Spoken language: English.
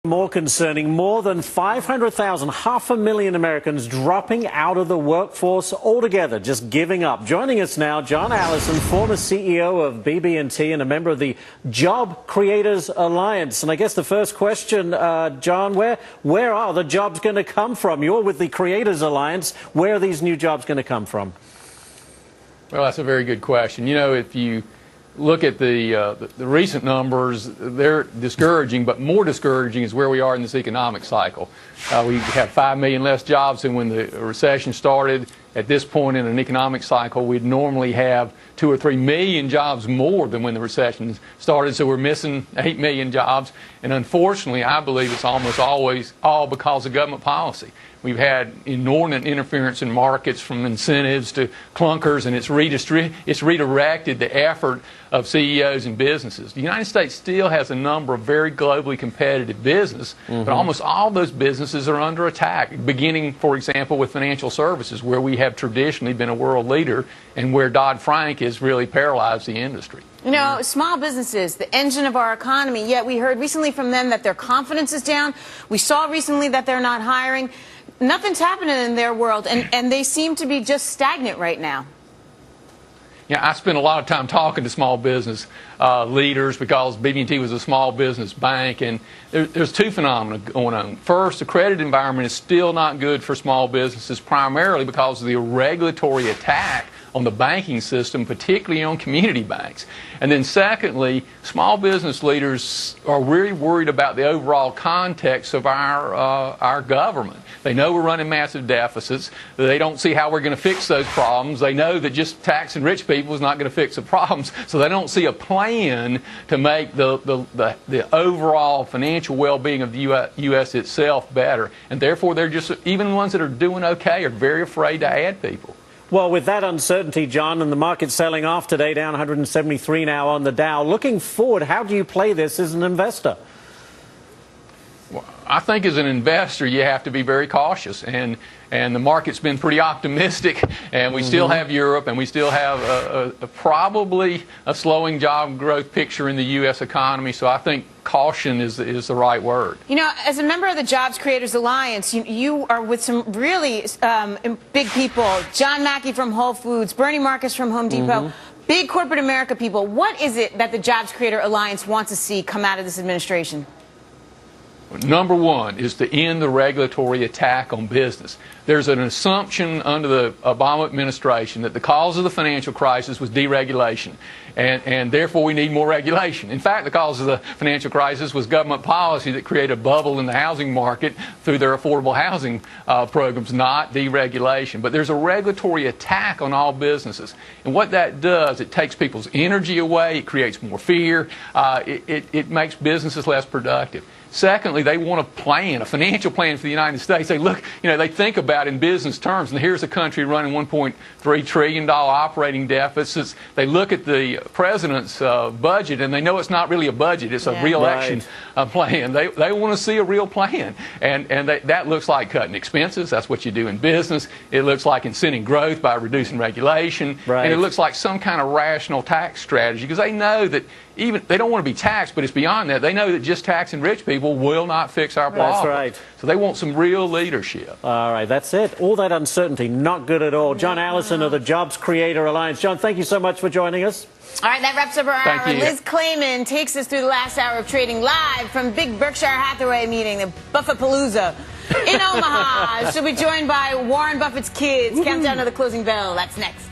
More concerning, more than 500,000, 500,000 Americans dropping out of the workforce altogether, just giving up. Joining us now, John Allison, former CEO of BB&T and a member of the Job Creators Alliance. And I guess the first question, John, where are the jobs going to come from? You're with the Creators Alliance. Where are these new jobs going to come from? Well, that's a very good question. You know, if you look at the recent numbers, they're discouraging, but more discouraging is where we are in this economic cycle. We have 5 million less jobs than when the recession started. At this point in an economic cycle, we'd normally have 2 or 3 million jobs more than when the recession started, so we're missing 8 million jobs. And unfortunately, I believe it's almost always all because of government policy. We've had inordinate interference in markets, from incentives to clunkers, and it's redirected the effort of CEOs and businesses. The United States still has a number of very globally competitive businesses, but almost all those businesses are under attack, beginning, for example, with financial services, where we have traditionally been a world leader and where Dodd-Frank has really paralyzed the industry. You know, small businesses, the engine of our economy, yet we heard recently from them that their confidence is down. We saw recently that they're not hiring. Nothing's happening in their world, and they seem to be just stagnant right now. Yeah, I spent a lot of time talking to small business leaders because BB&T was a small business bank, and there's two phenomena going on. First, the credit environment is still not good for small businesses, primarily because of the regulatory attack on the banking system, particularly on community banks. And then secondly, small business leaders are really worried about the overall context of our government. They know we're running massive deficits. They don't see how we're going to fix those problems. They know that just taxing rich people is not going to fix the problems, so they don't see a plan to make the overall financial well-being of the U.S. itself better. And therefore, they're just, even the ones that are doing okay are very afraid to add people. Well, with that uncertainty, John, and the market selling off today, down 173 now on the Dow, looking forward, how do you play this as an investor? Well, I think as an investor, you have to be very cautious, and the market's been pretty optimistic, and we still have Europe, and we still have probably a slowing job growth picture in the U.S. economy, so I think caution is the right word. You know, as a member of the Jobs Creators Alliance, you are with some really big people. John Mackey from Whole Foods, Bernie Marcus from Home Depot, big corporate America people. What is it that the Jobs Creator Alliance wants to see come out of this administration? Number one is to end the regulatory attack on business. There's an assumption under the Obama administration that the cause of the financial crisis was deregulation, and therefore we need more regulation. In fact, the cause of the financial crisis was government policy that created a bubble in the housing market through their affordable housing programs, not deregulation. But there's a regulatory attack on all businesses, and what that does, it takes people's energy away, it creates more fear, it makes businesses less productive. Secondly, they want a plan, a financial plan for the United States. They look, you know, they think about in business terms, and here's a country running $1.3 trillion operating deficits. They look at the president's budget, and they know it's not really a budget, it's a re-election plan. They want to see a real plan, and that looks like cutting expenses. That's what you do in business. It looks like incenting growth by reducing regulation, and it looks like some kind of rational tax strategy, because they know that even they don't want to be taxed, but it's beyond that. They know that just taxing rich people will not fix our problem. That's right. So they want some real leadership. All right, that's it. All that uncertainty, not good at all. John Allison of the Jobs Creator Alliance. John, thank you so much for joining us. All right, that wraps up our hour. Liz Clayman takes us through the last hour of trading live from big Berkshire Hathaway meeting, the Buffett-palooza in Omaha. She'll be joined by Warren Buffett's kids. Countdown to the closing bell. That's next.